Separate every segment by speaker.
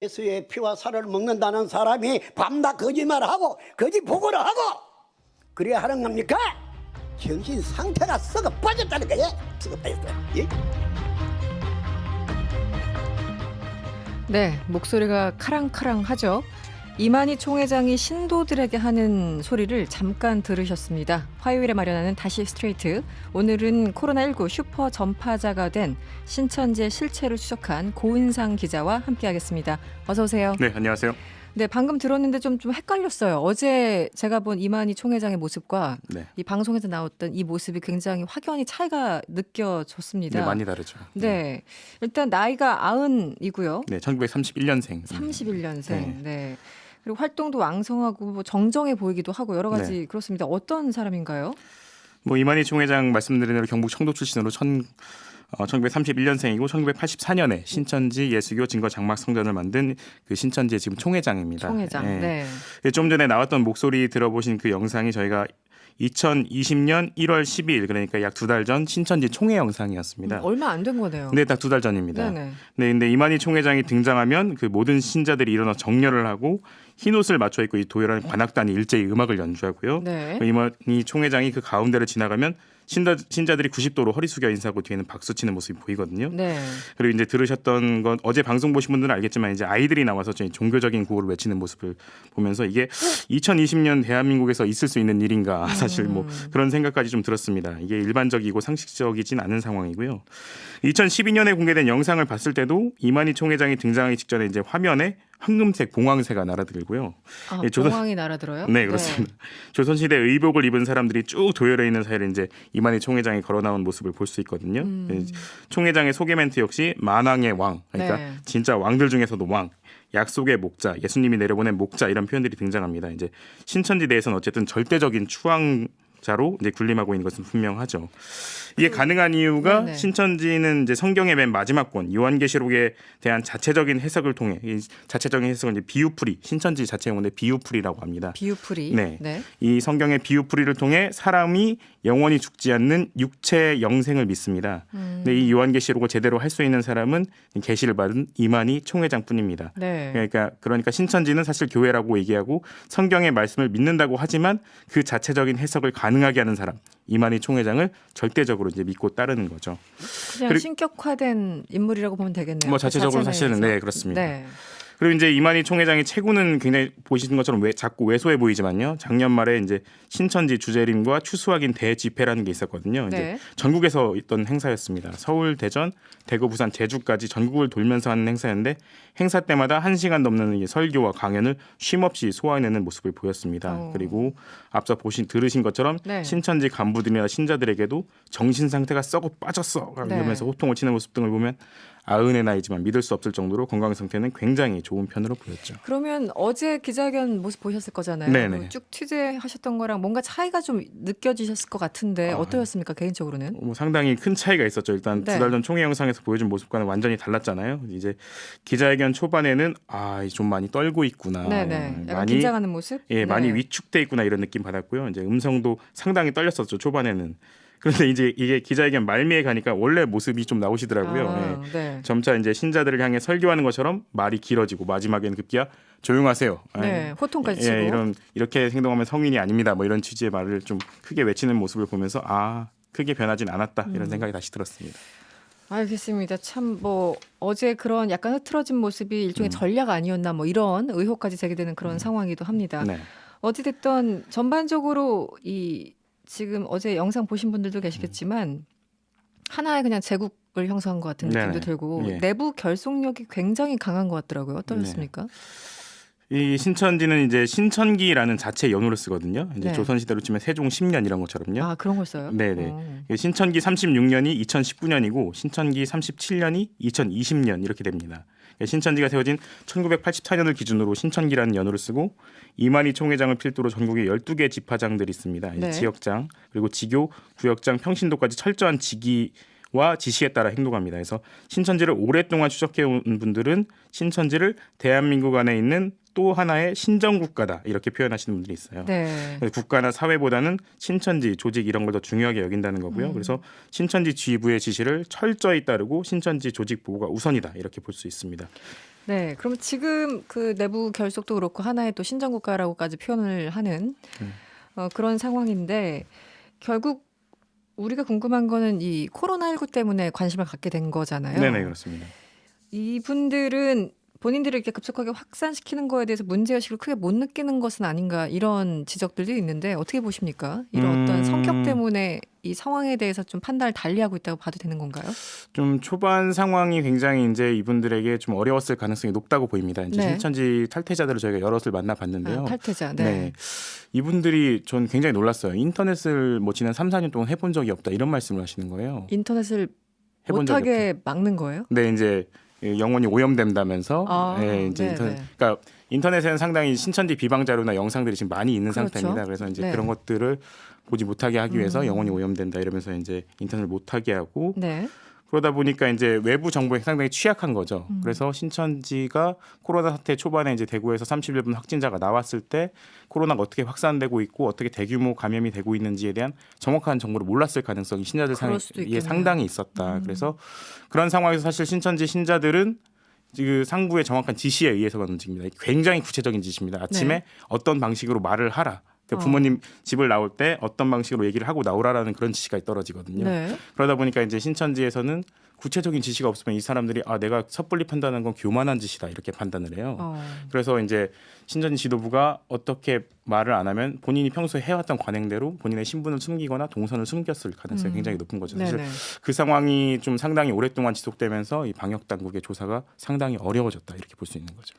Speaker 1: 예수의 피와 살을 먹는다는 사람이 밤낮 거짓말하고 거짓 보고를 하고 그래야 하는 겁니까? 정신 상태가 썩어 빠졌다는 거예요. 썩어 빠졌어요. 예?
Speaker 2: 네, 목소리가 카랑카랑하죠. 이만희 총회장이 신도들에게 하는 소리를 잠깐 들으셨습니다. 화요일에 마련하는 다시 스트레이트. 오늘은 코로나19 슈퍼 전파자가 된 신천지의 실체를 추적한 고은상 기자와 함께하겠습니다. 어서 오세요.
Speaker 3: 네, 안녕하세요.
Speaker 2: 네, 방금 들었는데 좀 헷갈렸어요. 어제 제가 본 이만희 총회장의 모습과
Speaker 3: 네.
Speaker 2: 이 방송에서 나왔던 이 모습이 굉장히 확연히 차이가 느껴졌습니다.
Speaker 3: 네, 많이 다르죠.
Speaker 2: 네, 일단 나이가 90이고요.
Speaker 3: 네, 1931년생.
Speaker 2: 31년생. 네. 그리고 활동도 왕성하고 뭐 정정해 보이기도 하고 여러 가지
Speaker 3: 네.
Speaker 2: 그렇습니다. 어떤 사람인가요?
Speaker 3: 뭐 이만희 총회장 말씀드린 대로 경북 청도 출신으로 1931년생이고 1984년에 신천지 예수교 증거 장막 성전을 만든 그 신천지의 지금 총회장입니다.
Speaker 2: 총회장.
Speaker 3: 네.
Speaker 2: 네.
Speaker 3: 좀 전에 나왔던 목소리 들어보신 그 영상이 저희가 2020년 1월 12일 그러니까 약 2달 전 신천지 총회 영상이었습니다.
Speaker 2: 얼마 안 된 거네요.
Speaker 3: 네, 딱 2달 전입니다.
Speaker 2: 네네.
Speaker 3: 네, 근데 이만희 총회장이 등장하면 그 모든 신자들이 일어나 정렬을 하고 흰 옷을 맞춰 입고 이 도열한 관악단이 일제히 음악을 연주하고요.
Speaker 2: 네.
Speaker 3: 이만희 총회장이 그 가운데를 지나가면 신자들이 90도로 허리 숙여 인사하고 뒤에는 박수 치는 모습이 보이거든요.
Speaker 2: 네.
Speaker 3: 그리고 이제 들으셨던 건 어제 방송 보신 분들은 알겠지만 이제 아이들이 나와서 종교적인 구호를 외치는 모습을 보면서 이게 2020년 대한민국에서 있을 수 있는 일인가 사실 뭐 그런 생각까지 좀 들었습니다. 이게 일반적이고 상식적이진 않은 상황이고요. 2012년에 공개된 영상을 봤을 때도 이만희 총회장이 등장하기 직전에 이제 화면에 황금색 봉황새가 날아들고요.
Speaker 2: 아,
Speaker 3: 예,
Speaker 2: 봉황이 날아들어요?
Speaker 3: 네, 그렇습니다. 조선시대 의복을 입은 사람들이 쭉 도열해 있는 사이를 이제 이만희 총회장이 걸어 나온 모습을 볼 수 있거든요. 총회장의 소개 멘트 역시 만왕의 왕, 그러니까
Speaker 2: 네.
Speaker 3: 진짜 왕들 중에서도 왕. 약속의 목자, 예수님이 내려보낸 목자 이런 표현들이 등장합니다. 이제 신천지 내에서는 어쨌든 절대적인 추앙자로 이제 군림하고 있는 것은 분명하죠. 이게 가능한 이유가
Speaker 2: 네네.
Speaker 3: 신천지는 이제 성경의 맨 마지막 권 요한계시록에 대한 자체적인 해석을 통해 이 자체적인 해석은 이제 비유풀이 신천지 자체 용어인데 비유풀이라고 합니다.
Speaker 2: 비유풀이.
Speaker 3: 네.
Speaker 2: 네.
Speaker 3: 이 성경의 비유풀이를 통해 사람이 영원히 죽지 않는 육체 영생을 믿습니다. 근데 이 요한계시록을 제대로 할 수 있는 사람은 계시를 받은 이만희 총회장뿐입니다.
Speaker 2: 네.
Speaker 3: 그러니까 신천지는 사실 교회라고 얘기하고 성경의 말씀을 믿는다고 하지만 그 자체적인 해석을 가능하게 하는 사람 이만희 총회장을 절대적으로 이제 믿고 따르는 거죠.
Speaker 2: 그냥
Speaker 3: 그리고-
Speaker 2: 신격화된 인물이라고 보면 되겠네요.
Speaker 3: 뭐
Speaker 2: 그
Speaker 3: 자체적으로
Speaker 2: 자체
Speaker 3: 사실은
Speaker 2: 내에서.
Speaker 3: 네 그렇습니다.
Speaker 2: 네.
Speaker 3: 그리고 이제 이만희 총회장의 체구는 굉장히 보시는 것처럼 자꾸 왜소해 보이지만요. 작년 말에 이제 신천지 주재림과 추수확인 대집회라는 게 있었거든요.
Speaker 2: 네.
Speaker 3: 이제 전국에서 있던 행사였습니다. 서울, 대전, 대구, 부산, 제주까지 전국을 돌면서 하는 행사였는데 행사 때마다 1시간 넘는 이 설교와 강연을 쉼없이 소화해내는 모습을 보였습니다. 그리고 앞서 들으신 것처럼
Speaker 2: 네.
Speaker 3: 신천지 간부들이나 신자들에게도 정신 상태가 썩어 빠졌어 이러면서
Speaker 2: 네.
Speaker 3: 호통을 치는 모습 등을 보면 아흔의 나이지만 믿을 수 없을 정도로 건강 상태는 굉장히 좋은 편으로 보였죠.
Speaker 2: 그러면 어제 기자회견 모습 보셨을 거잖아요.
Speaker 3: 네네.
Speaker 2: 그쭉 취재하셨던 거랑 뭔가 차이가 좀 느껴지셨을 것 같은데 어떠셨습니까 개인적으로는?
Speaker 3: 뭐 상당히 큰 차이가 있었죠. 일단
Speaker 2: 네.
Speaker 3: 2달 전 총회 영상에서 보여준 모습과는 완전히 달랐잖아요. 이제 기자회견 초반에는 좀 많이 떨고 있구나.
Speaker 2: 네네. 약간
Speaker 3: 많이
Speaker 2: 긴장하는 모습?
Speaker 3: 예,
Speaker 2: 네.
Speaker 3: 많이 위축돼 있구나 이런 느낌 받았고요. 이제 음성도 상당히 떨렸었죠. 초반에는. 그런데 이제 이게 기자회견 말미에 가니까 원래 모습이 좀 나오시더라고요.
Speaker 2: 아,
Speaker 3: 예.
Speaker 2: 네.
Speaker 3: 점차 이제 신자들을 향해 설교하는 것처럼 말이 길어지고 마지막에는 급기야 조용하세요.
Speaker 2: 네, 호통까지 치고.
Speaker 3: 예, 이렇게 행동하면 성인이 아닙니다. 뭐 이런 취지의 말을 좀 크게 외치는 모습을 보면서 크게 변하진 않았다 이런 생각이 다시 들었습니다.
Speaker 2: 알겠습니다. 참 뭐 어제 그런 약간 흐트러진 모습이 일종의 전략 아니었나 뭐 이런 의혹까지 제기되는 그런 상황이기도 합니다.
Speaker 3: 네.
Speaker 2: 어찌됐든 전반적으로 이 지금 어제 영상 보신 분들도 계시겠지만 하나의 그냥 제국을 형성한 것 같은 느낌도
Speaker 3: 네네.
Speaker 2: 들고
Speaker 3: 예.
Speaker 2: 내부 결속력이 굉장히 강한 것 같더라고요. 어떠셨습니까?
Speaker 3: 이 신천지는 이제 신천기라는 자체 연호를 쓰거든요. 이제
Speaker 2: 네.
Speaker 3: 조선시대로 치면 세종 10년 이런 것처럼요.
Speaker 2: 아 그런 걸 써요?
Speaker 3: 네네. 신천기 36년이 2019년이고 신천기 37년이 2020년 이렇게 됩니다. 신천지가 세워진 1984년을 기준으로 신천기라는 연호를 쓰고 이만희 총회장을 필두로 전국에 12개 집화장들이 있습니다.
Speaker 2: 네.
Speaker 3: 지역장 그리고 지교, 구역장, 평신도까지 철저한 직위와 지시에 따라 행동합니다. 그래서 신천지를 오랫동안 추적해온 분들은 신천지를 대한민국 안에 있는 또 하나의 신정국가다 이렇게 표현하시는 분들이 있어요.
Speaker 2: 네.
Speaker 3: 국가나 사회보다는 신천지 조직 이런 걸 더 중요하게 여긴다는 거고요. 그래서 신천지 지휘부의 지시를 철저히 따르고 신천지 조직 보호가 우선이다 이렇게 볼 수 있습니다.
Speaker 2: 네, 그럼 지금 그 내부 결속도 그렇고 하나의 또 신정국가라고까지 표현을 하는 그런 상황인데 결국 우리가 궁금한 거는 이 코로나19 때문에 관심을 갖게 된 거잖아요.
Speaker 3: 네네 그렇습니다.
Speaker 2: 이분들은 본인들을 이렇게 급속하게 확산시키는 거에 대해서 문제의식을 크게 못 느끼는 것은 아닌가 이런 지적들도 있는데 어떻게 보십니까? 이런 어떤 성격 때문에 이 상황에 대해서 좀 판단을 달리하고 있다고 봐도 되는 건가요?
Speaker 3: 좀 초반 상황이 굉장히 이제 이분들에게 좀 어려웠을 가능성이 높다고 보입니다. 이제
Speaker 2: 네.
Speaker 3: 신천지 탈퇴자들을 저희가 여럿을 만나봤는데요.
Speaker 2: 탈퇴자. 네.
Speaker 3: 이분들이 전 굉장히 놀랐어요. 인터넷을 뭐 지난 3, 4년 동안 해본 적이 없다 이런 말씀을 하시는 거예요.
Speaker 2: 인터넷을
Speaker 3: 해본 적이
Speaker 2: 못하게 막는 거예요?
Speaker 3: 네, 이제 영혼이 오염된다면서.
Speaker 2: 아,
Speaker 3: 이제
Speaker 2: 네네.
Speaker 3: 인터넷, 그러니까 인터넷에는 상당히 신천지 비방 자료나 영상들이 지금 많이 있는
Speaker 2: 그렇죠.
Speaker 3: 상태입니다. 그래서 이제
Speaker 2: 네.
Speaker 3: 그런 것들을 보지 못하게 하기 위해서 영혼이 오염된다 이러면서 이제 인터넷을 못하게 하고
Speaker 2: 네.
Speaker 3: 그러다 보니까 이제 외부 정보에 상당히 취약한 거죠. 그래서 신천지가 코로나 사태 초반에 이제 대구에서 31분 확진자가 나왔을 때 코로나가 어떻게 확산되고 있고 어떻게 대규모 감염이 되고 있는지에 대한 정확한 정보를 몰랐을 가능성이 신자들
Speaker 2: 그럴 수도
Speaker 3: 사이에
Speaker 2: 있겠네요.
Speaker 3: 상당히 있었다. 그래서 그런 상황에서 사실 신천지 신자들은 그 상부의 정확한 지시에 의해서만 움직입니다. 굉장히 구체적인 지시입니다. 아침에
Speaker 2: 네.
Speaker 3: 어떤 방식으로 말을 하라. 그러니까 부모님 집을 나올 때 어떤 방식으로 얘기를 하고 나오라라는 그런 지시가 떨어지거든요.
Speaker 2: 네.
Speaker 3: 그러다 보니까 이제 신천지에서는 구체적인 지시가 없으면 이 사람들이 내가 섣불리 판단한 건 교만한 짓이다 이렇게 판단을 해요. 그래서 이제 신천지 지도부가 어떻게 말을 안 하면 본인이 평소에 해왔던 관행대로 본인의 신분을 숨기거나 동선을 숨겼을 가능성이 굉장히 높은 거죠. 사실
Speaker 2: 네네.
Speaker 3: 그 상황이 좀 상당히 오랫동안 지속되면서 이 방역 당국의 조사가 상당히 어려워졌다 이렇게 볼 수 있는 거죠.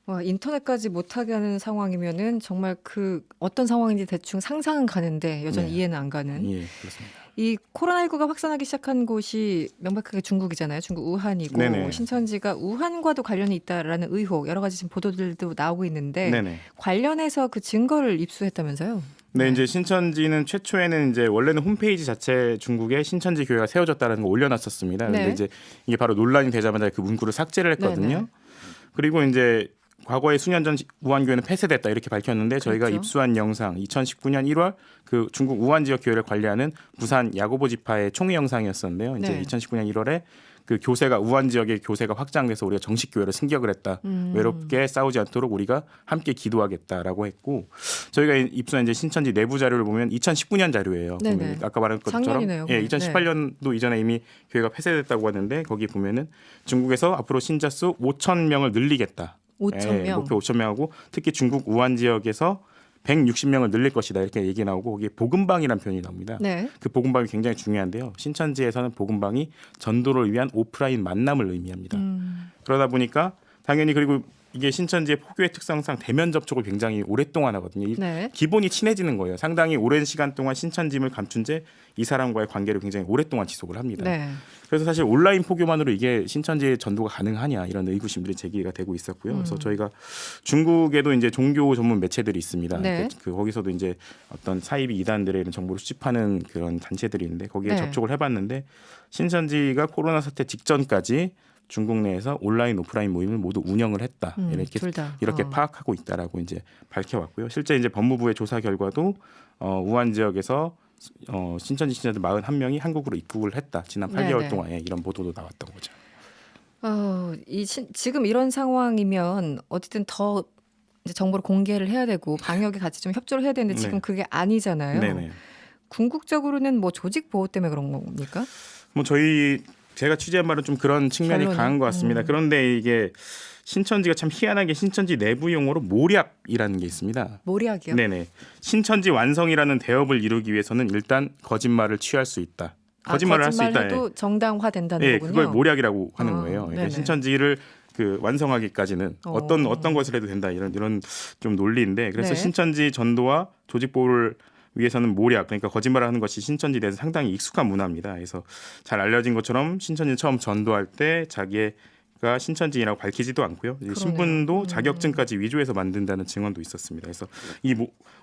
Speaker 2: 와, 인터넷까지 못하게 하는 상황이면은 정말 그 어떤 상황인지 대충 상상은 가는데 여전히
Speaker 3: 네.
Speaker 2: 이해는 안 가는.
Speaker 3: 예, 그렇습니다.
Speaker 2: 이 코로나19가 확산하기 시작한 곳이 명백하게 중국이잖아요. 중국 우한이고
Speaker 3: 네네.
Speaker 2: 신천지가 우한과도 관련이 있다라는 의혹 여러 가지 지금 보도들도 나오고 있는데
Speaker 3: 네네.
Speaker 2: 관련해서 그 증거를 입수했다면서요?
Speaker 3: 네, 이제 신천지는 최초에는 이제 원래는 홈페이지 자체 중국에 신천지 교회가 세워졌다는 거 올려놨었습니다.
Speaker 2: 네.
Speaker 3: 근데 이제 이게 바로 논란이 되자마자 그 문구를 삭제를 했거든요.
Speaker 2: 네네.
Speaker 3: 그리고 이제 과거에 수년 전 우한교회는 폐쇄됐다 이렇게 밝혔는데 저희가
Speaker 2: 그렇죠. 입수한
Speaker 3: 입수한 영상 2019년 1월 그 중국 우한 지역 교회를 관리하는 부산 야고보 지파의 총회 영상이었었는데요. 이제
Speaker 2: 네.
Speaker 3: 2019년 1월에 그 교세가 우한 지역의 교세가 확장돼서 우리가 정식 교회를 승격을 했다. 외롭게 싸우지 않도록 우리가 함께 기도하겠다라고 했고 저희가 입수한 이제 신천지 내부 자료를 보면 2019년 자료예요.
Speaker 2: 네네.
Speaker 3: 보면 아까 말한 것처럼
Speaker 2: 작년이네요,
Speaker 3: 예,
Speaker 2: 그럼.
Speaker 3: 2018년도 이전에 이미 교회가 폐쇄됐다고 하는데 거기 보면은 중국에서 앞으로 신자 수 5천 명을 늘리겠다.
Speaker 2: 5천 명.
Speaker 3: 목표 5천 명하고 특히 중국 우한 지역에서 160명을 늘릴 것이다 이렇게 얘기 나오고 거기에 복음방이라는 표현이 나옵니다.
Speaker 2: 네.
Speaker 3: 그 복음방이 굉장히 중요한데요. 신천지에서는 복음방이 전도를 위한 오프라인 만남을 의미합니다. 그러다 보니까 당연히 그리고 이게 신천지의 포교의 특성상 대면 접촉을 굉장히 오랫동안 하거든요.
Speaker 2: 네.
Speaker 3: 기본이 친해지는 거예요. 상당히 오랜 시간 동안 신천지임을 감춘 채 이 사람과의 관계를 굉장히 오랫동안 지속을 합니다.
Speaker 2: 네.
Speaker 3: 그래서 사실 온라인 포교만으로 이게 신천지의 전도가 가능하냐 이런 의구심들이 제기가 되고 있었고요. 그래서 저희가 중국에도 이제 종교 전문 매체들이 있습니다.
Speaker 2: 네.
Speaker 3: 그 거기서도 이제 어떤 사이비 이단들의 이런 정보를 수집하는 그런 단체들이 있는데 거기에
Speaker 2: 네.
Speaker 3: 접촉을 해봤는데 신천지가 코로나 사태 직전까지 중국 내에서 온라인 오프라인 모임을 모두 운영을 했다
Speaker 2: 둘 다.
Speaker 3: 이렇게 파악하고 있다라고 이제 밝혀왔고요. 실제 이제 법무부의 조사 결과도 우한 지역에서 신천지 신자들 41명이 한국으로 입국을 했다. 지난 8개월
Speaker 2: 네네.
Speaker 3: 동안 이런 보도도 나왔던 거죠.
Speaker 2: 지금 이런 상황이면 어쨌든 더 이제 정보를 공개를 해야 되고 방역에 같이 좀 협조를 해야 되는데 지금
Speaker 3: 네.
Speaker 2: 그게 아니잖아요.
Speaker 3: 네네.
Speaker 2: 궁극적으로는 뭐 조직 보호 때문에 그런 겁니까?
Speaker 3: 뭐 제가 취재한 바는 좀 그런 측면이
Speaker 2: 결론은?
Speaker 3: 강한 것 같습니다. 그런데 이게 신천지가 참 희한하게 신천지 내부 용어로 모략이라는 게 있습니다.
Speaker 2: 모략이요?
Speaker 3: 네네. 신천지 완성이라는 대업을 이루기 위해서는 일단 거짓말을 취할 수 있다. 거짓말을 할 수 있다.
Speaker 2: 거짓말해도 정당화된다는
Speaker 3: 네,
Speaker 2: 거군요.
Speaker 3: 그걸 모략이라고 하는 거예요. 그러니까
Speaker 2: 네네.
Speaker 3: 신천지를 그 완성하기까지는 어떤 것을 해도 된다 이런 좀 논리인데 그래서
Speaker 2: 네.
Speaker 3: 신천지 전도와 조직 보호를 위해서는 모략 그러니까 거짓말을 하는 것이 신천지에 대해서 상당히 익숙한 문화입니다. 그래서 잘 알려진 것처럼 신천지 처음 전도할 때 자기가 신천지인이라고 밝히지도 않고요. 이제 신분도 자격증까지 위조해서 만든다는 증언도 있었습니다. 그래서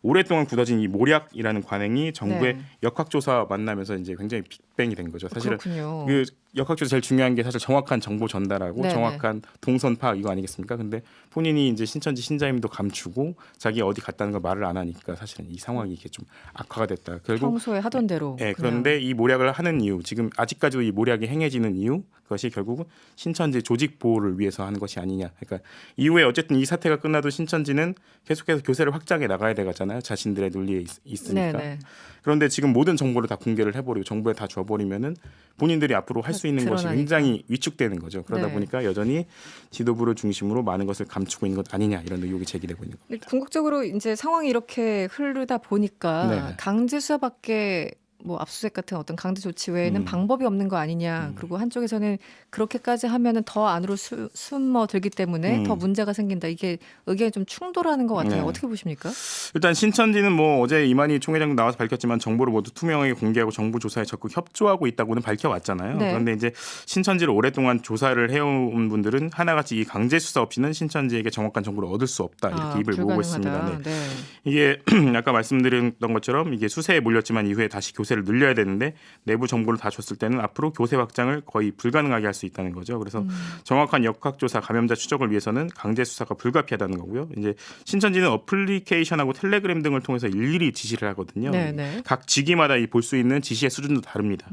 Speaker 3: 오랫동안 굳어진 이 모략이라는 관행이 정부의
Speaker 2: 네.
Speaker 3: 역학조사 만나면서 이제 굉장히 빅뱅이 된 거죠. 사실은
Speaker 2: 그렇군요.
Speaker 3: 그 역학조사 제일 중요한 게 사실 정확한 정보 전달하고
Speaker 2: 네네.
Speaker 3: 정확한 동선 파악 이거 아니겠습니까? 근데 본인이 이제 신천지 신자임도 감추고 자기 어디 갔다는 걸 말을 안 하니까 사실은 이 상황이 이게 좀 악화가 됐다. 결국
Speaker 2: 평소에 하던 대로.
Speaker 3: 예,
Speaker 2: 그냥.
Speaker 3: 그런데 이 모략을 하는 이유, 지금 아직까지도 이 모략이 행해지는 이유, 그것이 결국은 신천지 조직 보호를 위해서 하는 것이 아니냐. 그러니까 이후에 어쨌든 이 사태가 끝나도 신천지는 계속해서 교세를 확장해 나가야 되잖아요. 자신들의 논리에 있으니까.
Speaker 2: 네네.
Speaker 3: 그런데 지금 모든 정보를 다 공개를 해버리고 정보에 다 줘버리면은 본인들이 앞으로 할 수 있는 것이
Speaker 2: 드러나니까.
Speaker 3: 굉장히 위축되는 거죠. 그러다
Speaker 2: 네.
Speaker 3: 보니까 여전히 지도부를 중심으로 많은 것을 감추고 있는 것 아니냐 이런 의혹이 제기되고 있는 겁니다.
Speaker 2: 궁극적으로 이제 상황이 이렇게 흐르다 보니까
Speaker 3: 네.
Speaker 2: 강제 수사밖에 뭐 압수수색 같은 어떤 강제 조치 외에는 방법이 없는 거 아니냐. 그리고 한쪽에서는 그렇게까지 하면은 더 안으로 숨어들기 때문에 더 문제가 생긴다. 이게 의견이 좀 충돌하는 것 같아요.
Speaker 3: 네.
Speaker 2: 어떻게 보십니까?
Speaker 3: 일단 신천지는 뭐 어제 이만희 총회장 나와서 밝혔지만 정보를 모두 투명하게 공개하고 정부 조사에 적극 협조하고 있다고는 밝혀왔잖아요.
Speaker 2: 네.
Speaker 3: 그런데 이제 신천지를 오랫동안 조사를 해온 분들은 하나같이 이 강제 수사 없이는 신천지에게 정확한 정보를 얻을 수 없다 이렇게 입을 모으고 있습니다. 네.
Speaker 2: 네.
Speaker 3: 이게 아까 말씀드렸던 것처럼 이게 수세에 몰렸지만 이후에 다시 교세를 늘려야 되는데 내부 정보를 다 줬을 때는 앞으로 교세 확장을 거의 불가능하게 할 수 있다는 거죠. 그래서 정확한 역학조사 감염자 추적을 위해서는 강제 수사가 불가피하다는 거고요. 이제 신천지는 어플리케이션하고 텔레그램 등을 통해서 일일이 지시를 하거든요.
Speaker 2: 네네.
Speaker 3: 각 직위마다 볼 수 있는 지시의 수준도 다릅니다.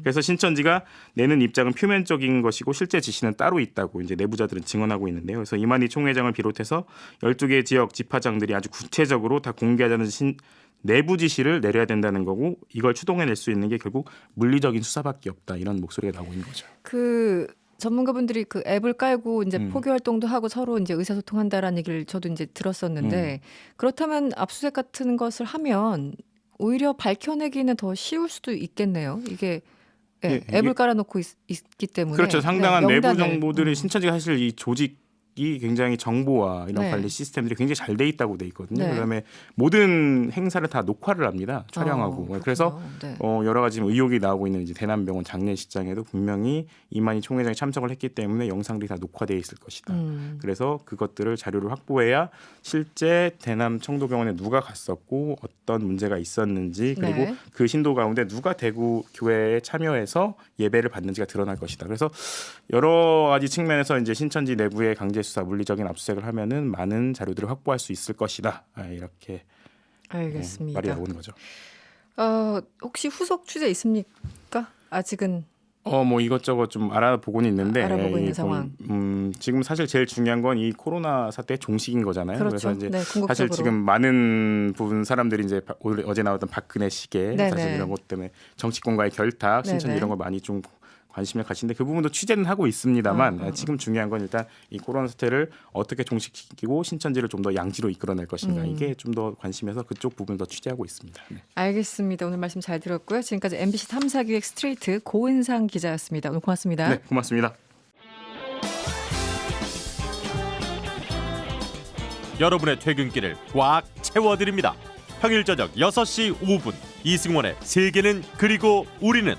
Speaker 3: 그래서 신천지가 내는 입장은 표면적인 것이고 실제 지시는 따로 있다고 이제 내부자들은 증언하고 있는데요. 그래서 이만희 총회장을 비롯해서 12개 지역 지파장들이 아주 구체적으로 다 공개하자는 내부 지시를 내려야 된다는 거고 이걸 추동해낼 수 있는 게 결국 물리적인 수사밖에 없다 이런 목소리가 나오고 있는 거죠.
Speaker 2: 그 전문가분들이 그 앱을 깔고 이제 포교 활동도 하고 서로 이제 의사소통한다라는 얘기를 저도 이제 들었었는데 그렇다면 압수수색 같은 것을 하면 오히려 밝혀내기는 더 쉬울 수도 있겠네요. 이게
Speaker 3: 예,
Speaker 2: 앱을 깔아놓고 있기 때문에
Speaker 3: 그렇죠. 상당한
Speaker 2: 네,
Speaker 3: 내부
Speaker 2: 명단을.
Speaker 3: 정보들이 신천지가 사실 이 조직이 굉장히 정보와 이런
Speaker 2: 네.
Speaker 3: 관리 시스템들이 굉장히 잘 돼 있다고 돼 있거든요.
Speaker 2: 네.
Speaker 3: 그다음에 모든 행사를 다 녹화를 합니다. 촬영하고.
Speaker 2: 그렇군요.
Speaker 3: 그래서
Speaker 2: 네.
Speaker 3: 여러 가지 의혹이 나오고 있는 이제 대남병원 장례식장에도 분명히 이만희 총회장이 참석을 했기 때문에 영상들이 다 녹화되어 있을 것이다. 그래서 그것들을 자료를 확보해야 실제 대남 청도병원에 누가 갔었고 어떤 문제가 있었는지 그리고
Speaker 2: 네.
Speaker 3: 그 신도 가운데 누가 대구 교회에 참여해서 예배를 받는지가 드러날 것이다. 그래서 여러 가지 측면에서 이제 신천지 내부의 강제 수사, 물리적인 압수수색을 하면은 많은 자료들을 확보할 수 있을 것이다. 이렇게
Speaker 2: 알겠습니다.
Speaker 3: 말이 나오는 거죠.
Speaker 2: 혹시 후속 취재 있습니까? 아직은
Speaker 3: 뭐 이것저것 좀 알아보고는 있는데
Speaker 2: 알아보고 있는 상황.
Speaker 3: 지금 사실 제일 중요한 건 이 코로나 사태의 종식인 거잖아요.
Speaker 2: 그렇죠.
Speaker 3: 래서 이제
Speaker 2: 네, 궁극적으로.
Speaker 3: 사실 지금 많은 부분 사람들이 이제 어제 나왔던 박근혜 시계
Speaker 2: 네네.
Speaker 3: 사실 이런 것 때문에 정치권과의 결탁, 신천지
Speaker 2: 네네.
Speaker 3: 이런 걸 많이 좀 관심을 가시는데 그 부분도 취재는 하고 있습니다만 지금 중요한 건 일단 이 코로나 사태를 어떻게 종식시키고 신천지를 좀 더 양지로 이끌어낼 것인가 이게 좀 더 관심에서 그쪽 부분을 더 취재하고 있습니다. 네.
Speaker 2: 알겠습니다. 오늘 말씀 잘 들었고요. 지금까지 MBC 탐사기획 스트레이트 고은상 기자였습니다. 오늘 고맙습니다.
Speaker 3: 네, 고맙습니다.
Speaker 4: 여러분의 퇴근길을 꽉 채워드립니다. 평일 저녁 6시 5분 이승원의 세계는 그리고 우리는